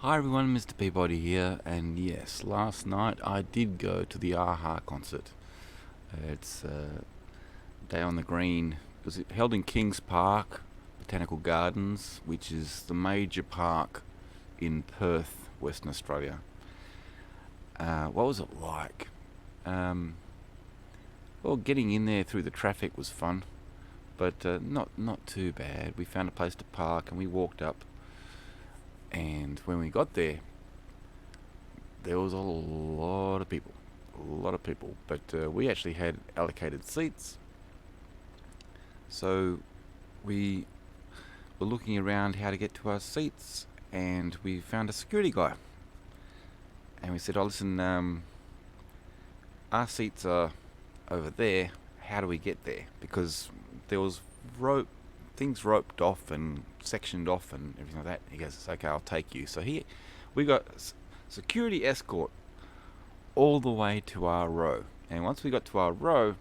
Hi everyone, Mr. Peabody here, and yes, last night I did go to the AHA concert. It's Day on the Green. It was held in Kings Park, Botanical Gardens, which is the major park in Perth, Western Australia. What was it like? Um, well, getting in there through the traffic was fun, but not too bad. We found a place to park and we walked up, and when we got there was a lot of people, but we actually had allocated seats, so we were looking around how to get to our seats, and we found a security guy, and we said, "Oh, listen, our seats are over there. How do we get there?" Because there was rope, things roped off and sectioned off and everything like that. He goes, "It's okay, I'll take you." So we got security escort all the way to our row. And once we got to our row,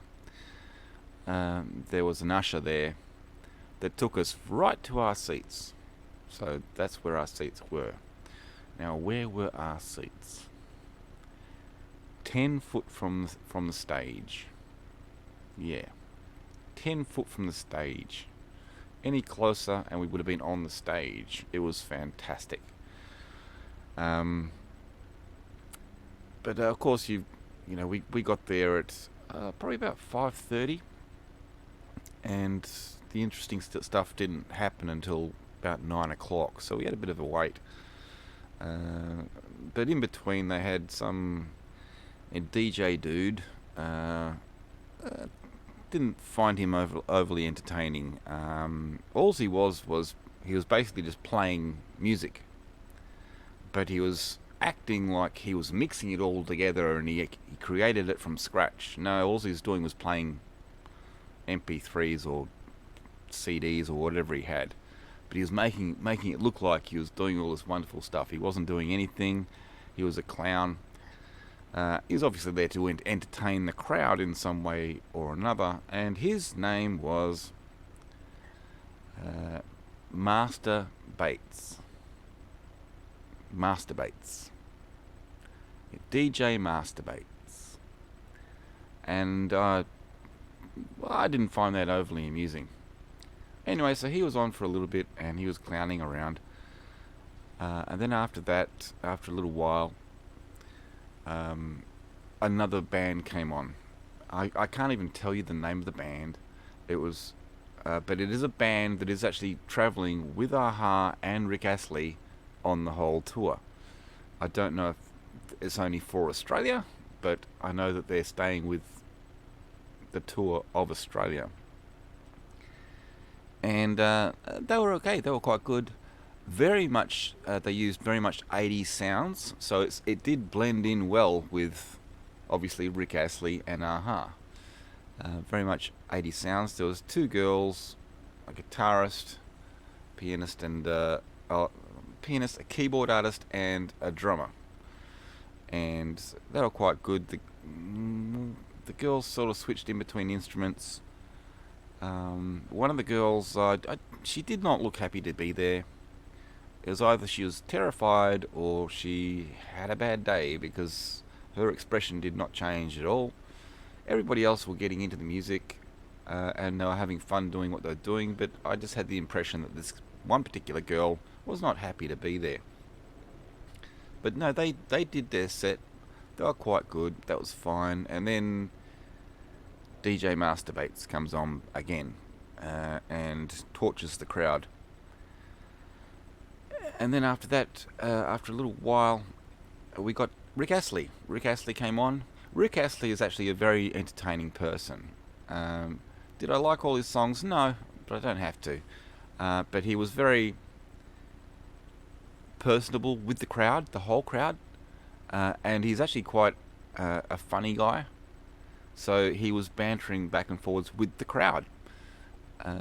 there was an usher there that took us right to our seats. So that's where our seats were. Now, where were our seats? 10 foot from the stage. Yeah, 10 foot from the stage. Any closer, and we would have been on the stage. It was fantastic. Um, but of course, we got there at probably about 5:30, and the interesting stuff didn't happen until about 9 o'clock. So we had a bit of a wait. But in between, they had a DJ dude. Didn't find him overly entertaining. All he was he was basically just playing music, but he was acting like he was mixing it all together, and he created it from scratch. No, all he was doing was playing MP3s or CDs or whatever he had, but he was making it look like he was doing all this wonderful stuff. He wasn't doing anything. He was a clown. He was obviously there to entertain the crowd in some way or another, and his name was Master Bates. Master Bates. DJ Master Bates. And I didn't find that overly amusing. Anyway, so he was on for a little bit, and he was clowning around. And then after that, after a little while, another band came on. I can't even tell you the name of the band. But it is a band that is actually travelling with AHA and Rick Astley on the whole tour. I don't know if it's only for Australia, but I know that they're staying with the tour of Australia. And they were okay. They were quite good. Very much, they used very much 80s sounds, so it did blend in well with, obviously, Rick Astley and AHA. Very much 80s sounds. There was two girls, a guitarist, pianist, a keyboard artist, and a drummer. And they were quite good. The girls sort of switched in between instruments. One of the girls, she did not look happy to be there. It was either she was terrified or she had a bad day, because her expression did not change at all. Everybody else were getting into the music, and they were having fun doing what they were doing, but I just had the impression that this one particular girl was not happy to be there. But no, they did their set. They were quite good. That was fine. And then DJ Master Bates comes on again, and tortures the crowd. And then after that, after a little while, we got Rick Astley. Rick Astley came on. Rick Astley is actually a very entertaining person. Did I like all his songs? No, but I don't have to. But he was very personable with the crowd, the whole crowd. And he's actually quite a funny guy. So he was bantering back and forwards with the crowd.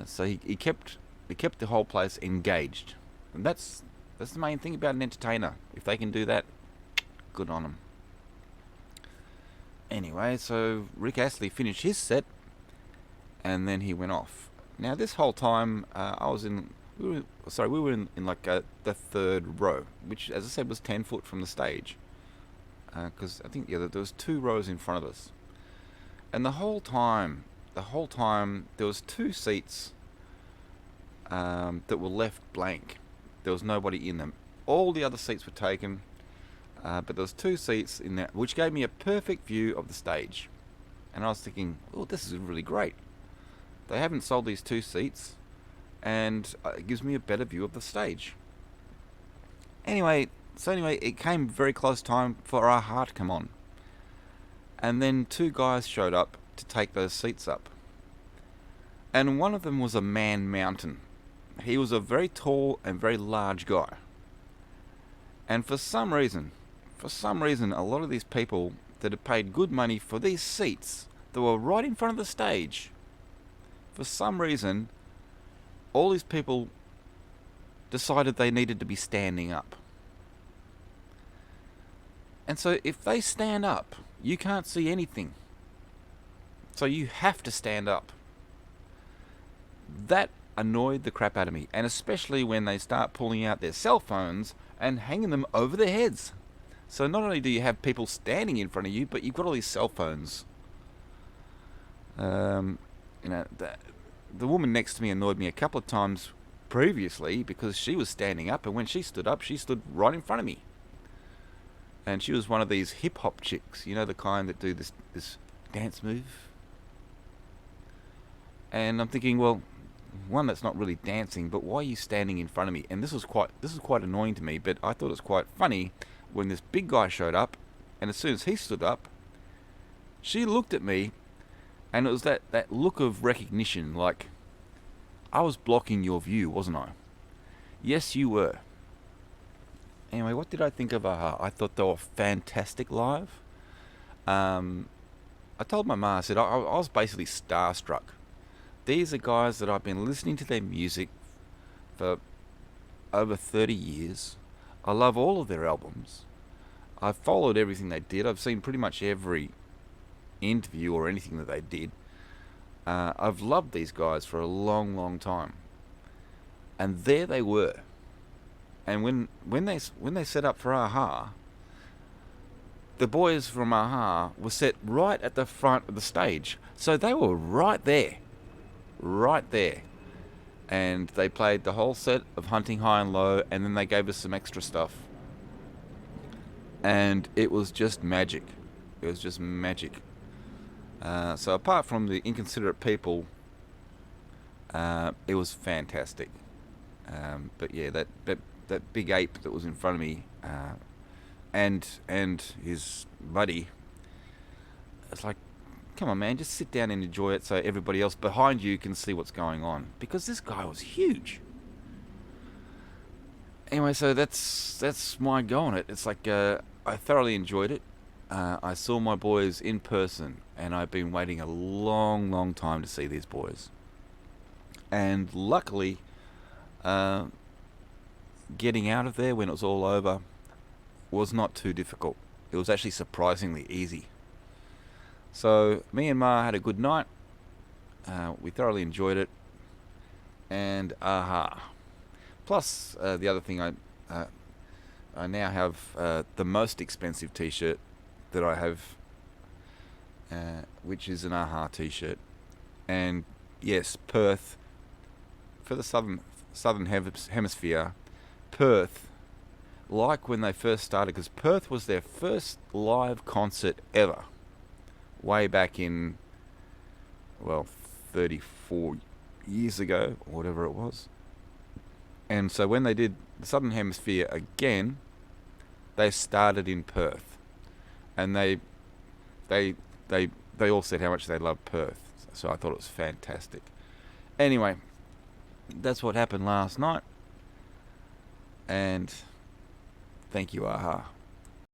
So he kept the whole place engaged. And that's the main thing about an entertainer. If they can do that, good on them. Anyway, so Rick Astley finished his set, and then he went off. Now, this whole time, we we were in like the third row, which, as I said, was 10 foot from the stage. Because I think there was 2 rows in front of us, and the whole time there was 2 seats that were left blank. There was nobody in them. All the other seats were taken, but there was 2 seats in there, which gave me a perfect view of the stage. And I was thinking, oh, this is really great. They haven't sold these 2 seats, and it gives me a better view of the stage. Anyway, it came very close time for Aha to come on. And then 2 guys showed up to take those seats up. And one of them was a man mountain. He was a very tall and very large guy. And for some reason, a lot of these people that had paid good money for these seats that were right in front of the stage, for some reason, all these people decided they needed to be standing up. And so if they stand up, you can't see anything. So you have to stand up. That annoyed the crap out of me, and especially when they start pulling out their cell phones and hanging them over their heads. So not only do you have people standing in front of you, but you've got all these cell phones. The woman next to me annoyed me a couple of times previously because she was standing up, and when she stood up, she stood right in front of me. And she was one of these hip-hop chicks, the kind that do this dance move. And I'm thinking, well, one, that's not really dancing, but why are you standing in front of me? And this was quite annoying to me, but I thought it was quite funny when this big guy showed up, and as soon as he stood up, she looked at me, and it was that look of recognition, like, I was blocking your view, wasn't I? Yes, you were. Anyway, what did I think of Aha? I thought they were fantastic live. I told my ma, I said, I was basically starstruck. These are guys that I've been listening to their music for over 30 years. I love all of their albums. I've followed everything they did. I've seen pretty much every interview or anything that they did. I've loved these guys for a long, long time. And there they were. And when they set up for Aha, the boys from Aha were set right at the front of the stage. So they were right there. And they played the whole set of Hunting High and Low, and then they gave us some extra stuff. And it was just magic. So apart from the inconsiderate people, it was fantastic. But yeah, that big ape that was in front of me, and his buddy, it's like, come on, man, just sit down and enjoy it so everybody else behind you can see what's going on. Because this guy was huge. Anyway, so that's my go on it. It's like, I thoroughly enjoyed it. I saw my boys in person, and I've been waiting a long, long time to see these boys. And luckily, getting out of there when it was all over was not too difficult. It was actually surprisingly easy. So me and Ma had a good night. We thoroughly enjoyed it. And Aha. Plus, the other thing, I now have the most expensive t-shirt that I have, which is an Aha t-shirt. And yes, Perth, for the southern hemisphere, Perth, like when they first started, because Perth was their first live concert ever, way back in, 34 years ago, or whatever it was. And so when they did the Southern Hemisphere again, they started in Perth, and they all said how much they loved Perth. So I thought it was fantastic. Anyway, that's what happened last night, and thank you, Aha.